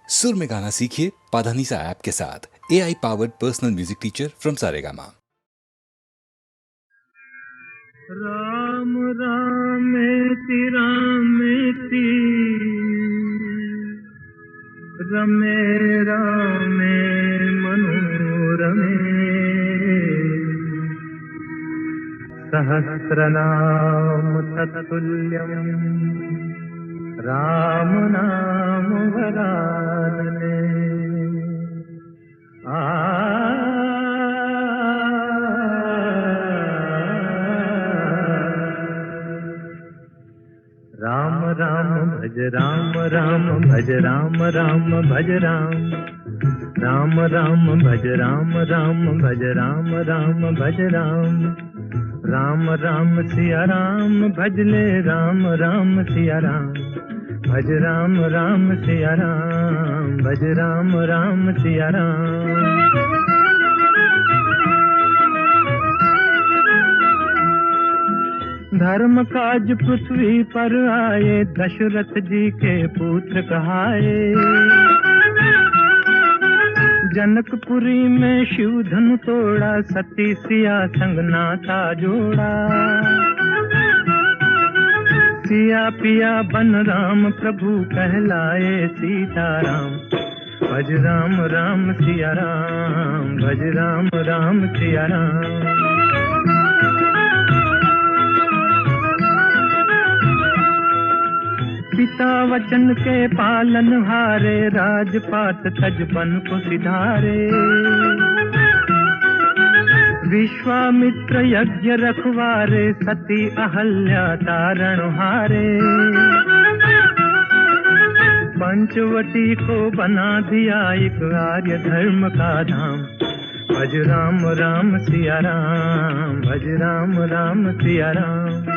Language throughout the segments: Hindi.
सुर में गाना सीखिए पाधानीसा ऐप के साथ। AI powered personal music teacher from Saregama. राम रामेति रामेति रमे रामे मनोरमे सहस्रनाम तत्तुल्यं राम नाम वरानने। राम राम भज राम राम भज राम राम भज राम राम राम भज राम राम भज राम राम भज राम राम राम सिया राम भज ले राम राम सिया राम भज राम राम सिया राम भज राम राम सिया राम। धर्म काज पृथ्वी पर आए दशरथ जी के पुत्र कहाए। जनकपुरी में शिव धनु तोड़ा सती सिया संग नाता जोड़ा। सिया पिया बन राम प्रभु कहलाए सीताराम भज राम राम सिया राम भज राम राम सिया राम। पिता वचन के पालन हारे राजपाट तजबन को सिधारे। विश्वामित्र यज्ञ रखवारे सती अहल्या तारण हारे। पंचवटी को बना दिया एक आर्य धर्म का धाम भज राम राम सिया राम भज राम राम सिया राम।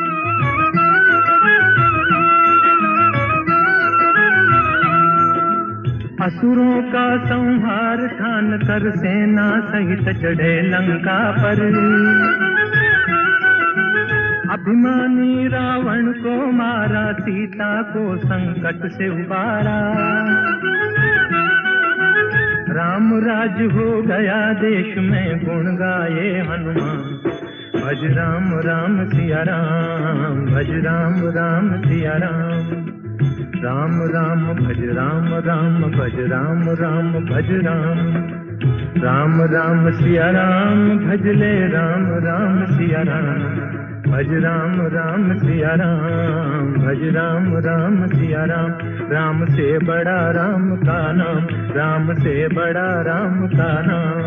असुरों का संहार ठान कर सेना सहित चढ़े लंका पर। अभिमानी रावण को मारा सीता को संकट से उबारा। राम राज हो गया देश में गुण गाए हनुमान भज राम राम सिया राम भज राम राम सिया राम। राम राम भज राम राम भज राम राम भज राम राम राम सिया राम भज ले राम राम सिया राम भज राम राम सिया राम भज राम राम सिया राम। राम से बड़ा राम का नाम राम से बड़ा राम का नाम।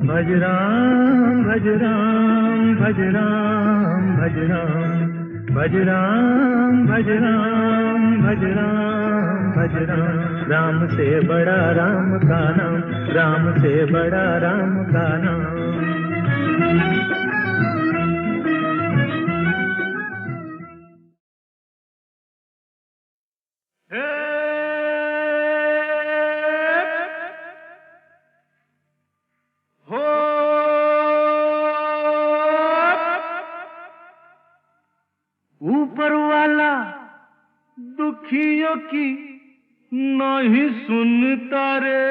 भज राम भज राम भज राम भज राम भज राम भज राम भज राम भज राम। राम से बड़ा राम का नाम राम से बड़ा राम का नाम। ऊपर वाला दुखियों की नहीं सुनता रे।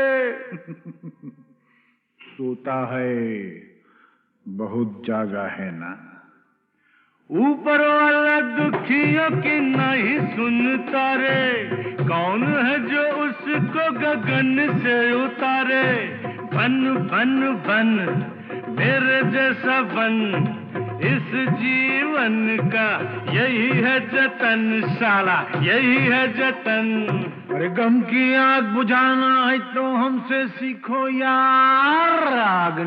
सोता है बहुत जागा है ना। ऊपर वाला दुखियों की नहीं सुनता रे। कौन है जो उसको गगन से उतारे। बन बन बन मेरे जैसा बन इस जीवन का यही है जतन साला यही है जतन। अरे गम की आग बुझाना है तो हमसे सीखो यार। आग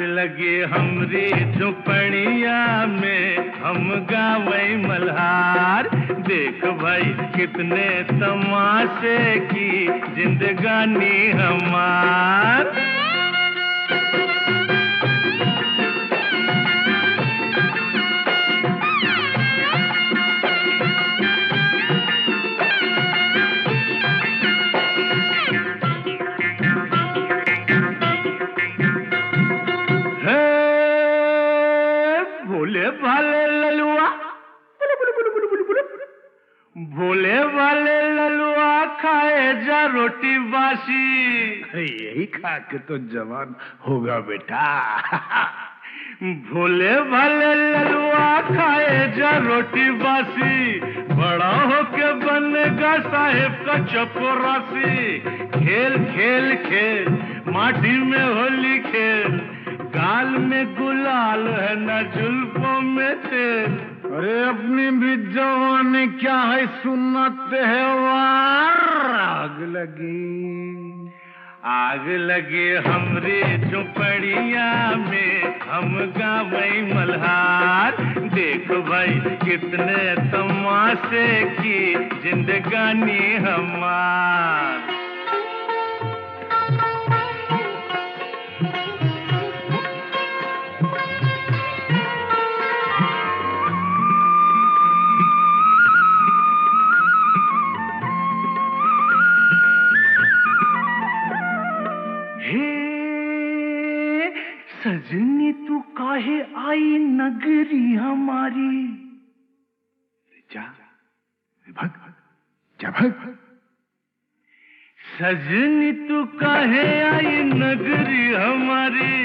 लगी हमरी झुपड़िया में हम गावे मल्हार। देख भाई कितने तमाशे की जिंदगानी हमार। भोले भाले वाले ललुआ, भोले वाले ललुआ खाए जा रोटी बासी। यही खा के तो जवान होगा बेटा। भोले भाले ललुआ खाए जा रोटी बासी, बड़ा होके बनेगा साहेब का चपरासी। खेल खेल खेल माटी में होली खेल, गाल में गुलाल है न जुल्फों में तेल। अरे अपनी भी जवानी क्या है सुन्नत है वार। आग लगी हमरे झोपड़िया में, हम गावई मल्हार। देख भाई कितने तमाशे की जिंदगानी हमार। सजनी तू काहे आई नगरी हमारी। जा भग, जा भग। सजनी तू काहे आई नगरी हमारी,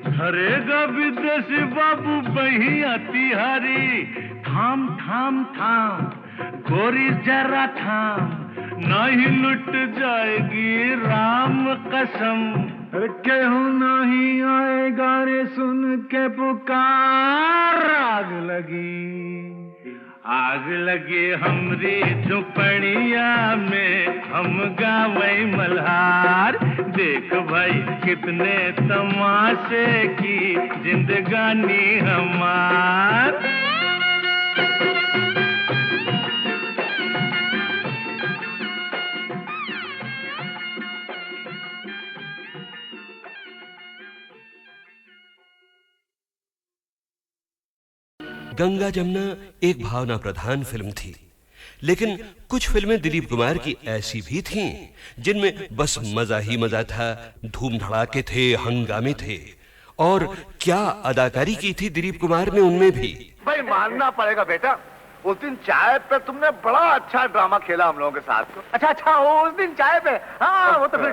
धरेगा विदेशी बाबू बहिया तिहारी। थाम थाम थाम गोरी जरा थाम, नहीं लुट जाएगी राम कसम। केहू नहीं आएगा रे सुन के पुकार। आग लगी हमरी झोपड़िया में, हम गावई मल्हार। देख भाई कितने तमाशे की जिंदगानी हमार। गंगा जमुना एक भावना प्रधान फिल्म थी, लेकिन कुछ फिल्में दिलीप कुमार की ऐसी भी थीं जिनमें बस मजा ही मजा था, धूम धड़ाके थे, हंगामे थे। और क्या अदाकारी की थी दिलीप कुमार ने उनमें भी। भाई मानना पड़ेगा बेटा, उस दिन चाय पे तुमने बड़ा अच्छा ड्रामा खेला हम लोगों के साथ। अच्छा उस दिन चाय पे। हाँ वो तो फिर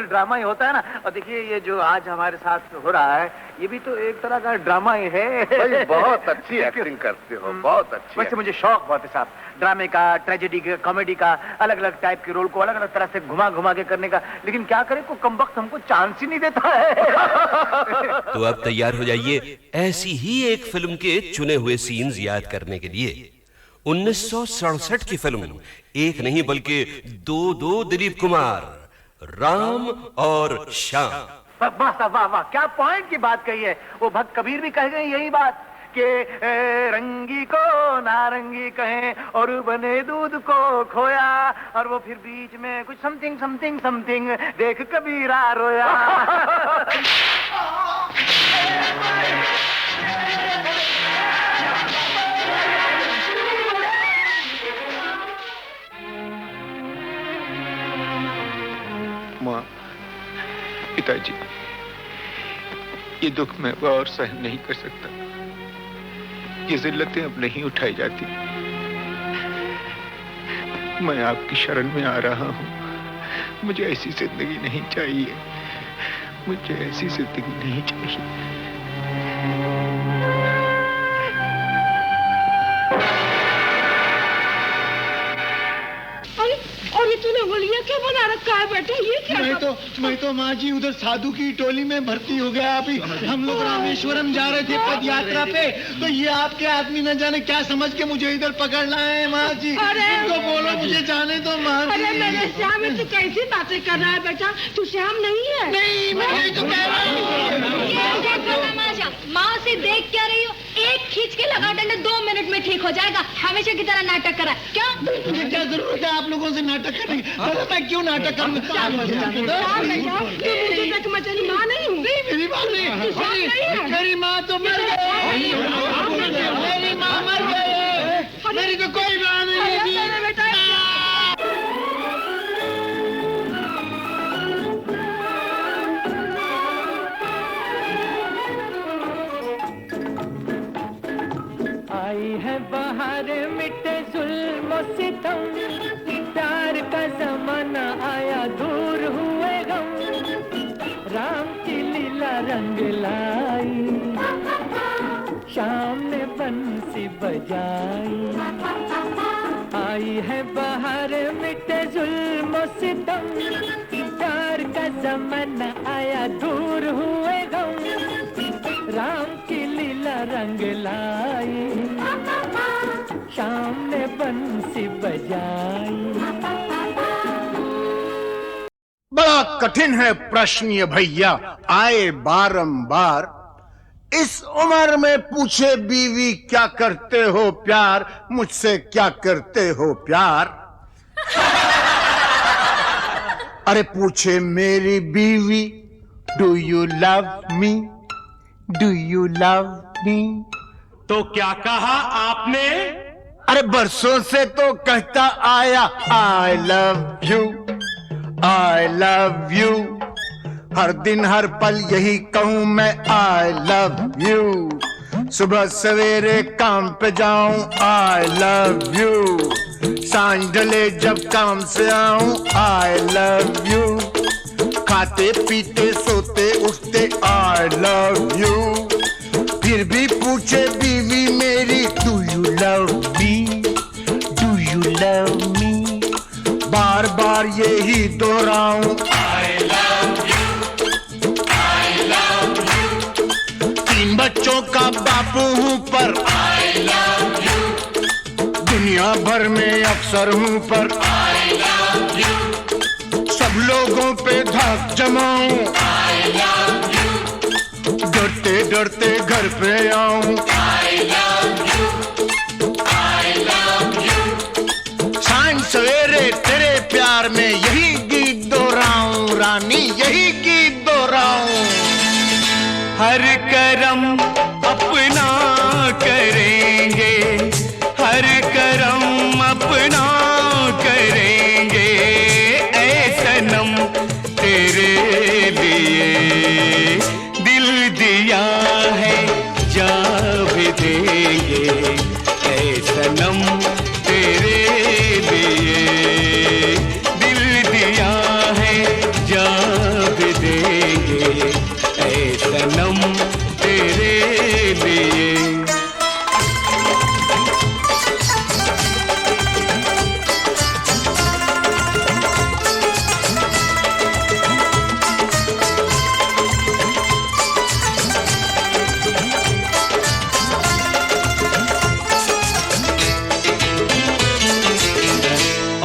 ड्रामा ही होता है ना। और देखिए ये जो आज हमारे साथ हो रहा है, ये भी तो एक तरह का ड्रामा ही है। भाई बहुत अच्छी एक्टिंग करते हो, बहुत अच्छी। वैसे मुझे शौक बहुत है साहब, ड्रामे का, ट्रेजेडी का, कॉमेडी का, अलग अलग टाइप के रोल को अलग अलग तरह से घुमा घुमा के करने का। लेकिन क्या करें, को कमबख्त हमको चांस ही नहीं देता है। तो अब तैयार हो जाइए ऐसी ही एक फिल्म के चुने हुए सीन्स याद करने के लिए। 1967 की फिल्म, एक नहीं बल्कि दो दिलीप कुमार, राम और श्याम। वाह वाह वाह, क्या पॉइंट की बात कही है। वो भक्त कबीर भी कह गए यही बात कि रंगी को नारंगी कहें और बने दूध को खोया, और वो फिर बीच में कुछ समथिंग समथिंग समथिंग देख कबीरा रोया। माँ, पिताजी, ये दुख मैं और सहन नहीं कर सकता। ये जिल्लतें अब नहीं उठाई जाती। मैं आपकी शरण में आ रहा हूँ। मुझे ऐसी जिंदगी नहीं चाहिए, मुझे ऐसी जिंदगी नहीं चाहिए। और ये तूने होलिया क्या बना रखा है बेटा, ये क्या? मैं तो माँ जी उधर साधु की टोली में भर्ती हो गया। अभी हम लोग रामेश्वरम जा रहे थे पद यात्रा पे, तो ये आपके आदमी न जाने क्या समझ के मुझे इधर पकड़ लाए हैं माँ जी। तो बोलो मुझे जाने दो माँ जी। अरे मेरे श्याम, तू कैसी बातें कर रहा है बेटा? तू श्याम नहीं है। नहीं, मैं तो कह रहा हूँ। माँ से देख क्या रही हो? एक खींच के लगा डंडा 2 मिनट में ठीक हो जाएगा। हमेशा की तरह नाटक करा क्या? मुझे क्या जरूरत है आप लोगों से नाटक करने की? मैं क्यों नाटक करूँगा? मेरी माँ नहीं हूँ। मेरी माँ नहीं, मेरी माँ तो मर गई। मेरी माँ मर गई, मेरी तो कोई माँ नहीं है बेटा। आई है बाहर मिटे जुल्म सितम, प्यार का जमाना आया दूर हुए गम, राम की लीला रंग लाई, शाम ने बंसी बजाई। आई है बाहर मिटे जुल्म सितम, प्यार का जमाना आया दूर हुए गम, राम की लीला रंग लाई, शाम ने बंसी बजाई। बड़ा कठिन है प्रश्न ये भैया, आए बारंबार। इस उम्र में पूछे बीवी क्या करते हो प्यार, मुझसे क्या करते हो प्यार। अरे पूछे मेरी बीवी, do you love me, do you love मी। तो क्या कहा आपने? अरे बरसों से तो कहता आया I love you, I love you. हर दिन हर पल यही कहूं मैं आई लव यू। सुबह सवेरे काम पे जाऊं आई लव यू, सांझ ढले जब काम से आऊं आई लव यू। खाते पीते सोते उठते आई लव यू। फिर भी पूछे बीवी मेरी, do you love me, do you love me. बार बार यही दोहराऊं I love you, I love you. 3 बच्चों का बापू हूं पर आई लव यू, दुनिया भर में अफसर हूं पर आई लव यू। सब लोगों पे धाक जमाऊं आई लव यू, डरते डरते घर पे आऊं आई love you, I love you. सांझ सवेरे तेरे प्यार में यही गीत दोहराऊं रानी, यही गीत दोहराऊं। हर करम अपना करेंगे, हर करम अपना करेंगे, ऐ सनम तेरे लिए दिल दिया है जा भी देंगे, ऐ सनम तेरे लिए दिल दिया है जा भी देंगे, ऐ सनम तेरे लिए।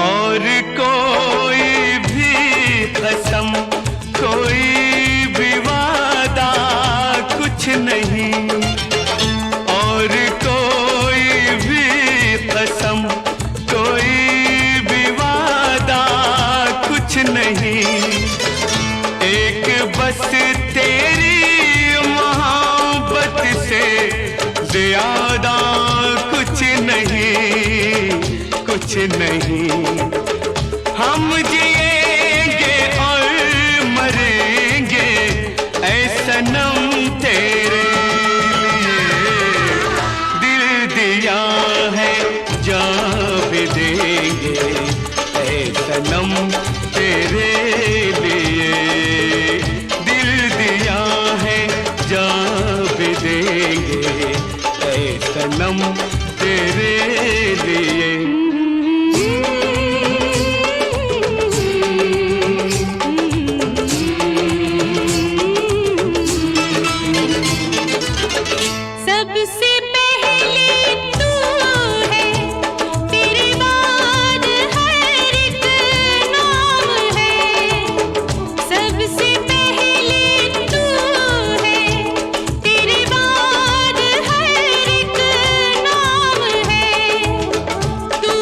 और कोई भी कसम, कोई भी वादा कुछ नहीं, और कोई भी कसम, कोई भी वादा कुछ नहीं। एक बस तेरी मोहब्बत से ज्यादा कुछ नहीं, कुछ नहीं। हम जिएंगे और मरेंगे ऐ सनम तेरे लिए, दिल दिया है जा भी देंगे, ऐ सनम तेरे लिए दिल दिया है जा भी देंगे, ऐ सनम तेरे लिए। सबसे पहले तू है, तेरे बाद हर एक नाम है। सबसे पहले तू है, तेरे बाद हर एक नाम है। तू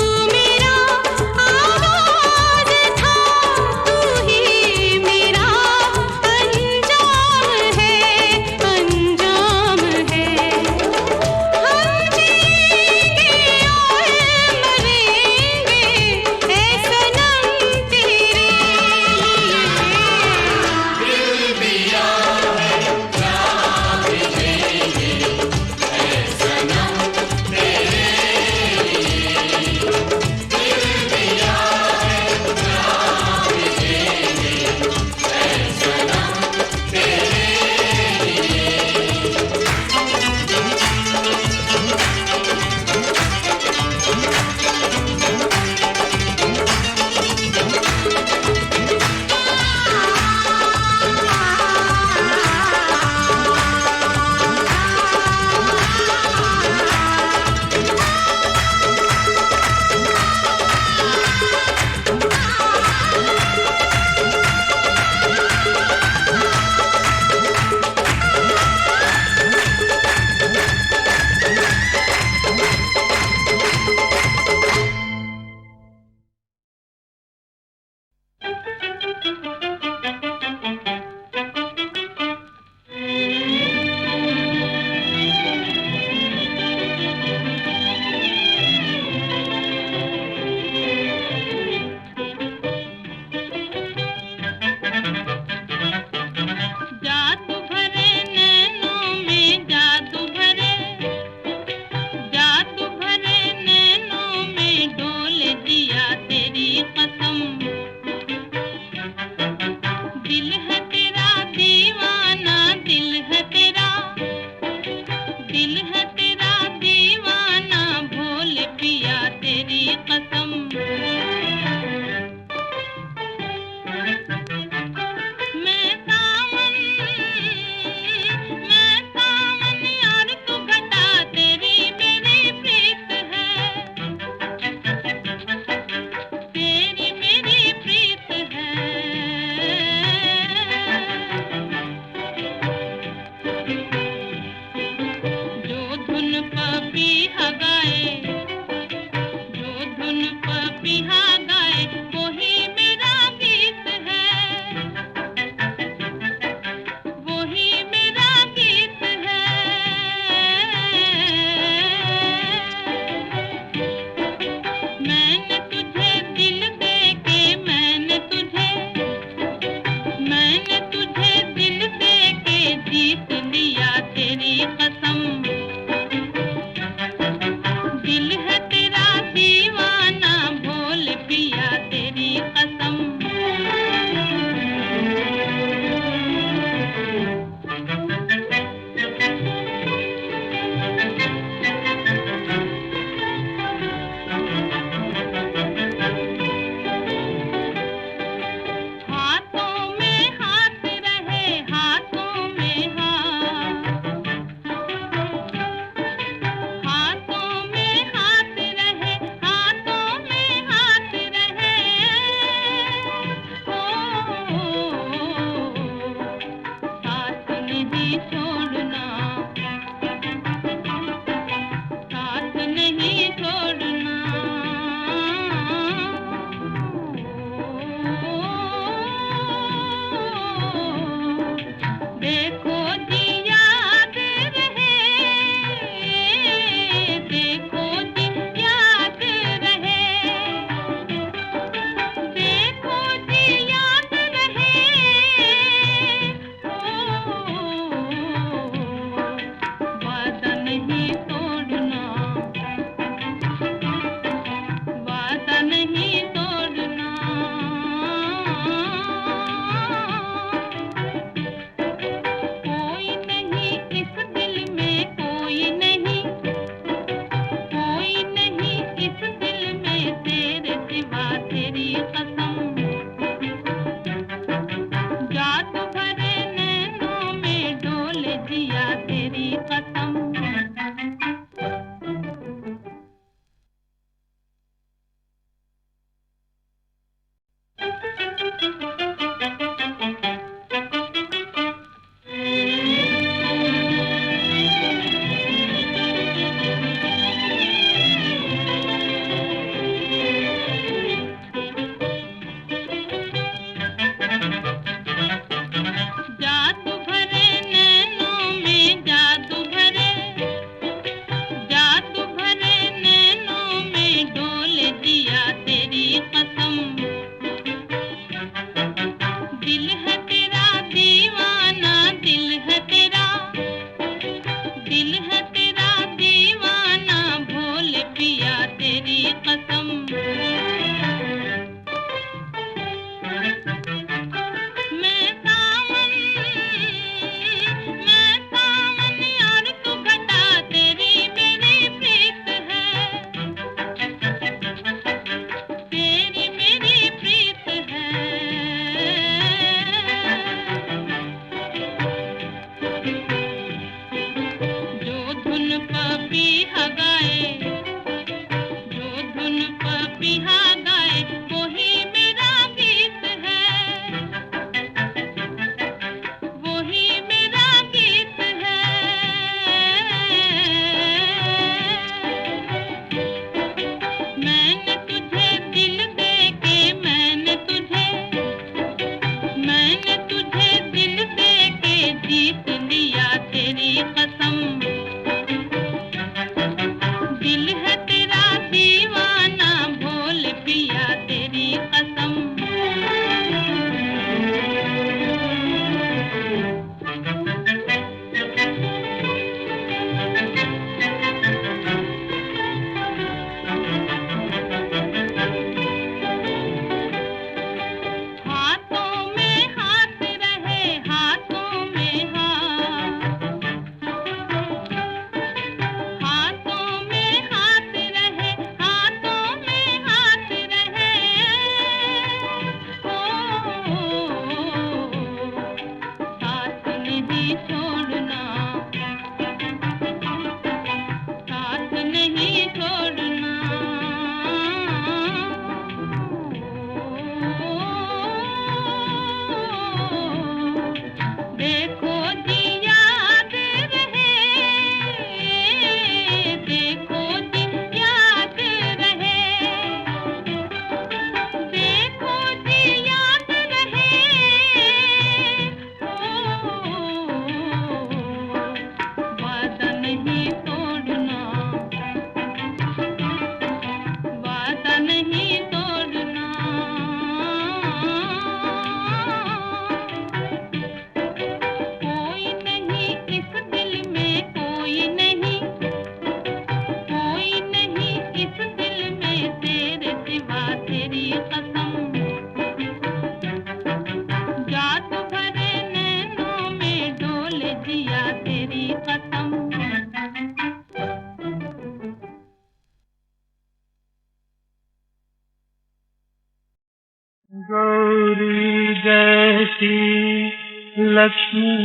जैसी लक्ष्मी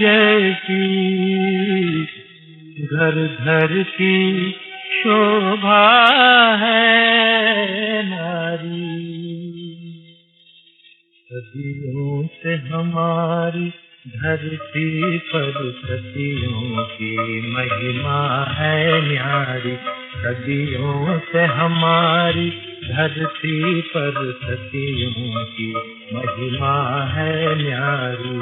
जैसी घर घर की शोभा है नारी। सदियों से हमारी धरती पर सतियों की महिमा है न्यारी। सदियों से हमारी धरती पर सतियों की महिमा है न्यारी।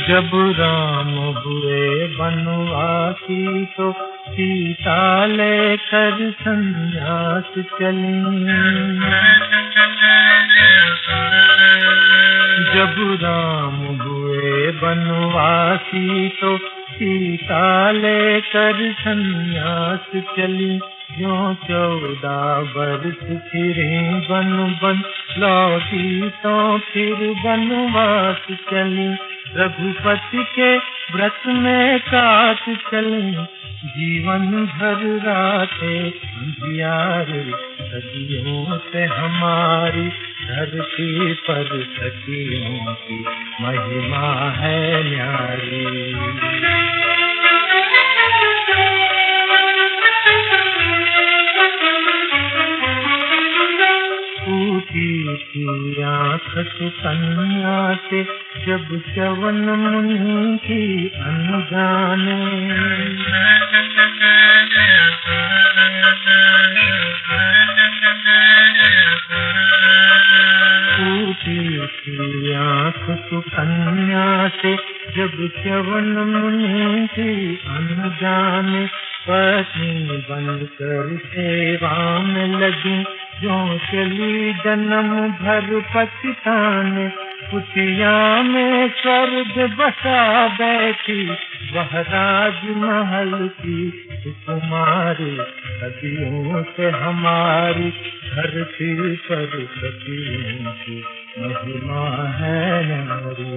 जब राम हुए बनवासी तो सीता लेकर संन्यास चली। जब राम हुए बनवासी तो सीता लेकर संन्यास चली। जो 14 वर्ष फिरे बन बन लौटी तो फिर बनवास चली। रघुपति के व्रत में काट चली जीवन भर रातें अंधियारे। सदियों से हमारी धरती पर सखियों की महिमा है न्यारी। टूटी थी आँख सुकन्या से जब च्यवन मुनि की अनजाने। टूटी थी आँख सुकन्या से जब च्यवन मुनि की अनजाने। पत्नी बनकर सेवा में लगी जो चली जन्म भर पछताने। कुटिया में स्वर्ग बसा बैठी वह राजमहल की सुकुमारी। सदियों से हमारी धरती पर सदियों की महिमा है नारी।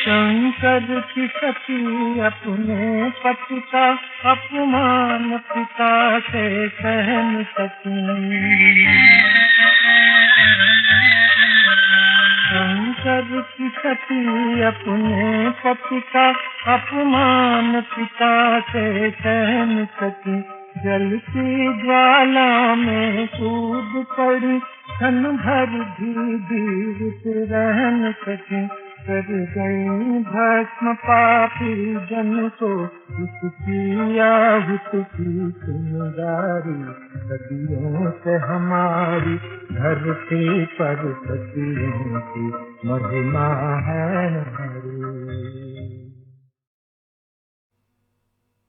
शंकर की सती अपने पति का अपमान पिता से सह न सकी। शंकर की सती अपने पति का अपमान पिता से सह न सकी। जलती ज्वाला में कूद पड़ी क्षण भर भी जीवित रह न सकी। कर गई भस्म पापी जन को उसकी आहुत की चिंगारी। सदियों से हमारी धरती पर सतियों की महिमा है नारी।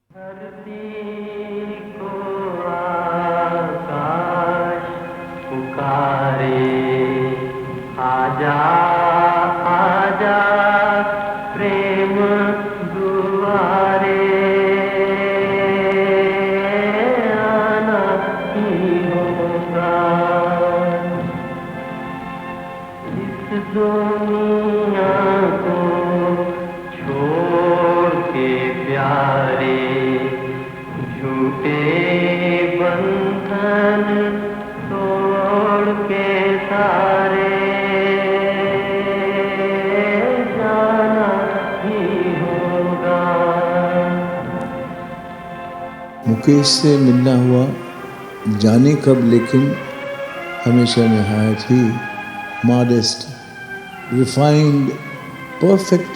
धरती को आकाश पुकारे आजा आजा प्रेम दुआरे। आना ही होगा इस दुनिया को छोड़ के प्यारे। झूठे बंधन तोड़ के सारे। मुकेश से मिलना हुआ जाने कब, लेकिन हमेशा निहायत ही मॉडेस्ट, रिफाइंड, परफेक्ट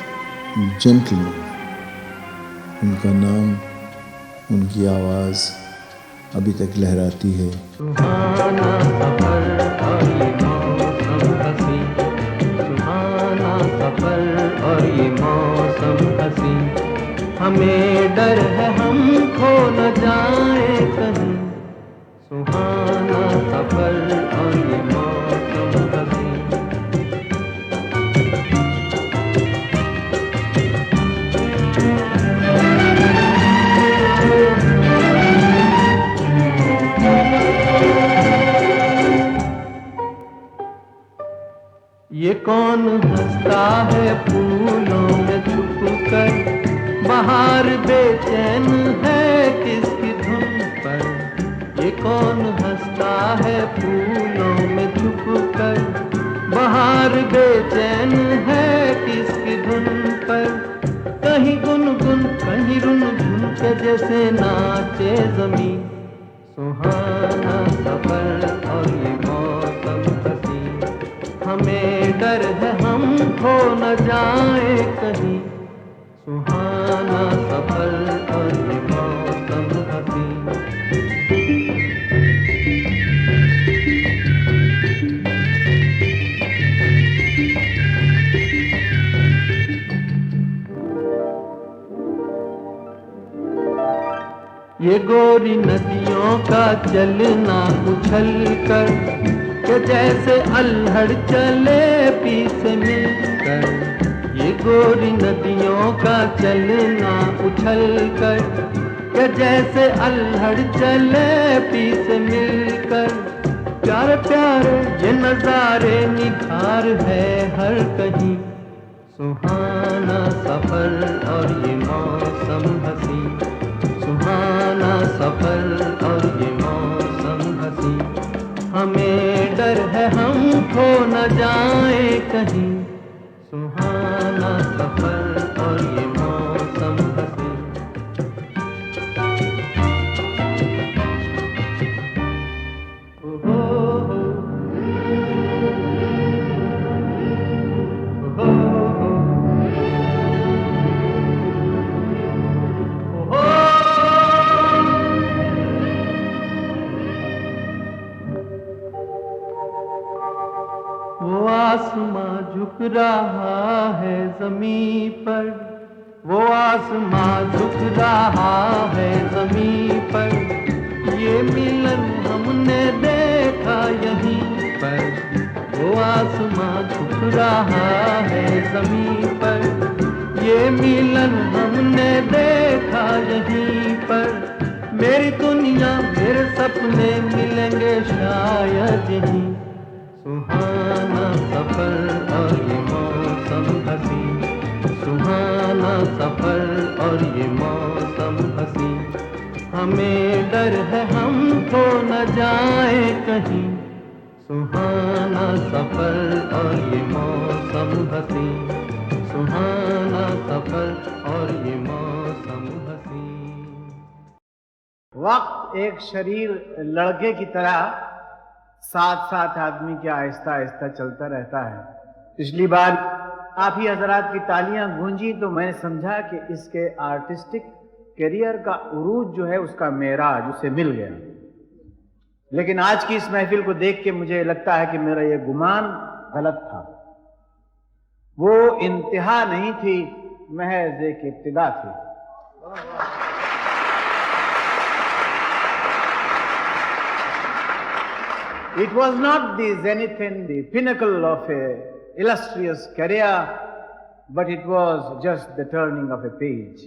जेंटलमैन। उनका नाम, उनकी आवाज़ अभी तक लहराती है। सुहाना सफर और ये मौसम हसी। सुहाना सफर और ये मौसम हसी। हमें डर है हम खो न जाए कहीं। सुहाना सफर और ये मौसम हसी। ये कौन हंसता है फूलों में छुप कर, बाहर बेचैन है किसकी धुन पर। ये कौन हंसता है फूलों में छुप कर, बाहर बेचैन है किसकी धुन पर। कहीं गुनगुन कहीं रुनझुन के जैसे नाचे जमीन, सुहाना सफर और ये मौसम हसी। हमें डर है हम खो न जाए कहीं, सुहाना सफर और ये मौसम हसी। ये गोरी नदियों का चलना उछल कर, के जैसे अल्हड़ चले पीछे मिलकर। ये गोरी नदियों का चलना उछल कर, के जैसे अल्हड़ चले पीछे मिलकर। प्यारे प्यारे ये नजारे निखार है हर कहीं, सुहाना सफर और ये मौसम हसी। सुहाना सफर और ये मौसम हसी। हमें डर है हम खो न जाए कहीं, सुहाना सफर और ये मौसम हसी। वो आसमां झुक रहा है ज़मीं पर, वो आसमां झुक रहा है ज़मीं पर। ये मिलन हमने देखा यहीं पर, वो आसमां झुक रहा है ज़मीं पर। ये मिलन हमने देखा यहीं पर। मेरी दुनिया मेरे सपने मिलेंगे शायद यहीं, सुहाना सफर और ये मौसम हसी। सुहाना सफर और ये मौसम हसी। हमें डर है हम खो न जाए कहीं, सुहाना सफर और ये मौसम हसी। सुहाना सफर और ये मौसम हसी। वक्त एक शरीर लड़के की तरह साथ साथ आदमी के आहिस्ता आहिस्ता चलता रहता है। पिछली बार आप ही हजरात की तालियां गूंजी तो मैंने समझा कि इसके आर्टिस्टिक करियर का उरूज जो है उसका मेराज उसे मिल गया। लेकिन आज की इस महफिल को देख के मुझे लगता है कि मेरा यह गुमान गलत था। वो इंतहा नहीं थी, महज एक इब्तिदा थी। It was not the zenith and the pinnacle of a illustrious career, but it was just the turning of a page.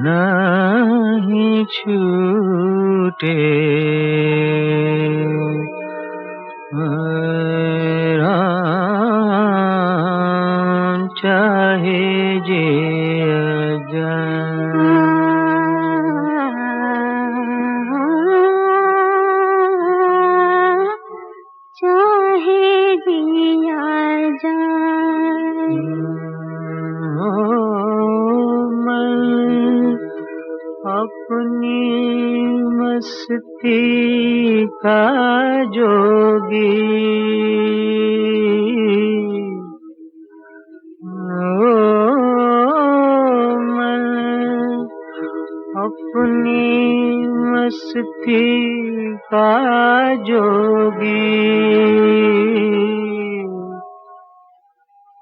नहीं छूटे राम चाहे जे चाहे जिया अपनी मस्ती का जोगी मैं अपनी मस्ती का जोगी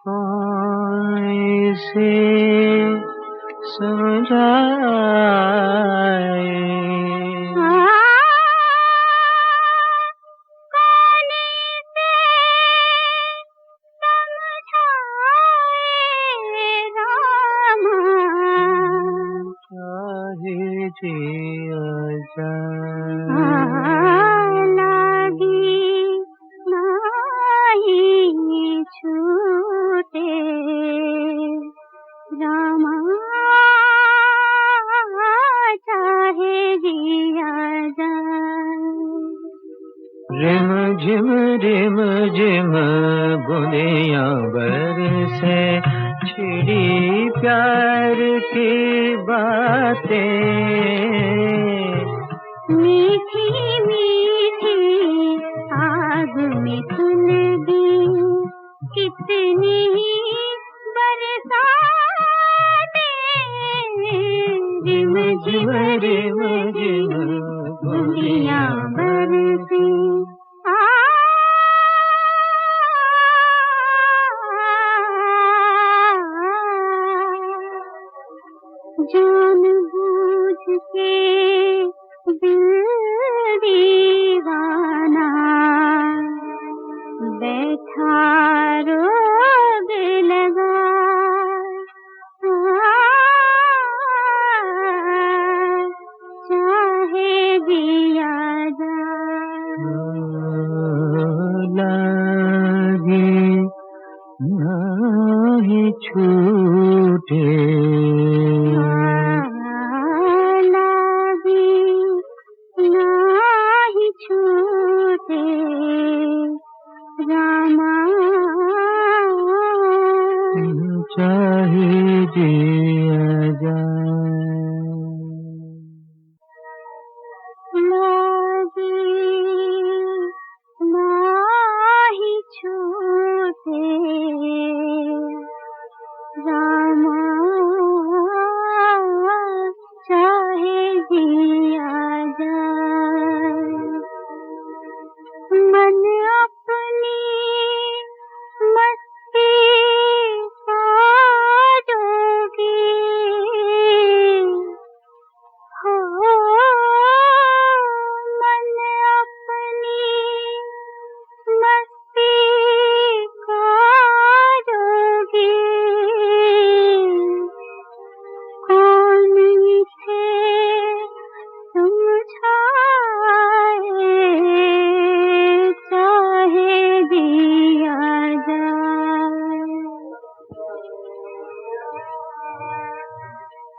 कौन से समझाए आजा लागी नाही छूटे रामा चाहे जिया रिम झिम बुनिया बरसे छिड़ी प्यार की बातें मीठी मीठी आग में सुलगी कितनी बरसातें रिम झिम बुनिया बरसे जान बूझ के दिल दीवाना बैठा रोग लगा चाहे दिया लागे नाही छूटे चाहे जिया लागी नाही छूटे रामा चाहे जिया मन अपनी मस्ती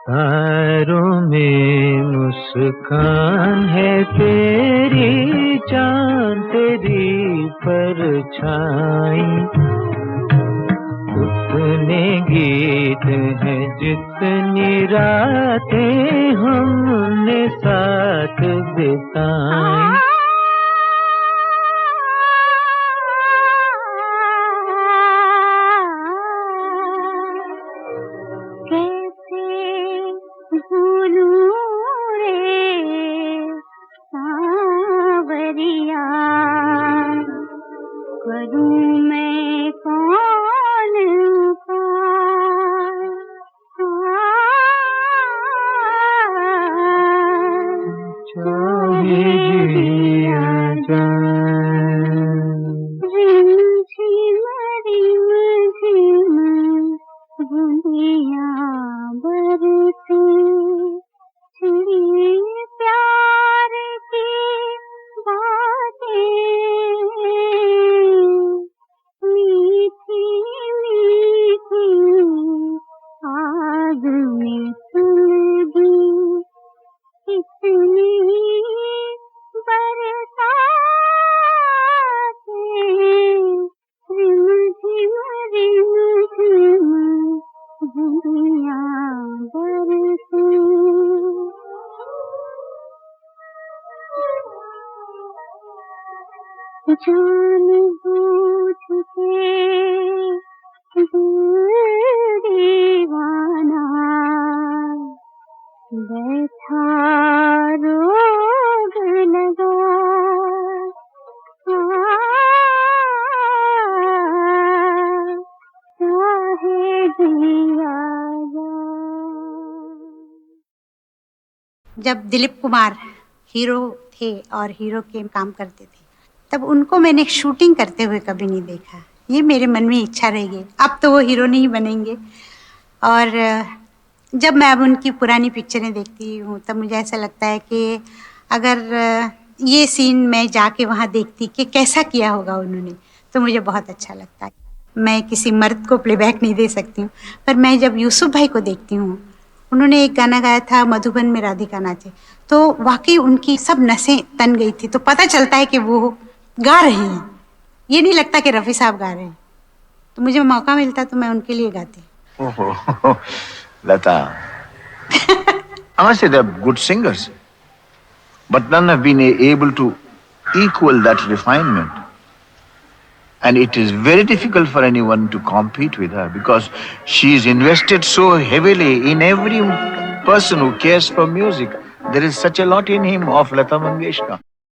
तारों में मुस्कान है तेरी चांद तेरी परछाई उतने गीत हैं जितनी रातें हमने साथ बिताई जान बूझ के दीवाना बैठा रोग लगा चाहे दिया जब दिलीप कुमार हीरो थे और हीरो के काम करते थे तब उनको मैंने शूटिंग करते हुए कभी नहीं देखा। ये मेरे मन में इच्छा रहेगी, अब तो वो हीरो नहीं बनेंगे। और जब मैं अब उनकी पुरानी पिक्चरें देखती हूँ तब मुझे ऐसा लगता है कि अगर ये सीन मैं जाके वहाँ देखती कि कैसा किया होगा उन्होंने, तो मुझे बहुत अच्छा लगता है। मैं किसी मर्द को प्लेबैक नहीं दे सकती हूँ, पर मैं जब यूसुफ भाई को देखती हूँ, उन्होंने एक गाना गाया था मधुबन में राधिका नाचे, तो वाकई उनकी सब नसें तन गई थी। तो पता चलता है कि वो गा रहे हैं, ये नहीं लगता कि रफ़ी साहब गा रहे हैं। तो मुझे मौका मिलता तो मैं उनके लिए गाती। Oh, Lata, I must say they're good singers, but none have been able to equal that refinement. And it is very difficult for anyone to compete with her because she's invested so heavily in every person who cares for music. There is such a lot in him of Lata Mangeshkar.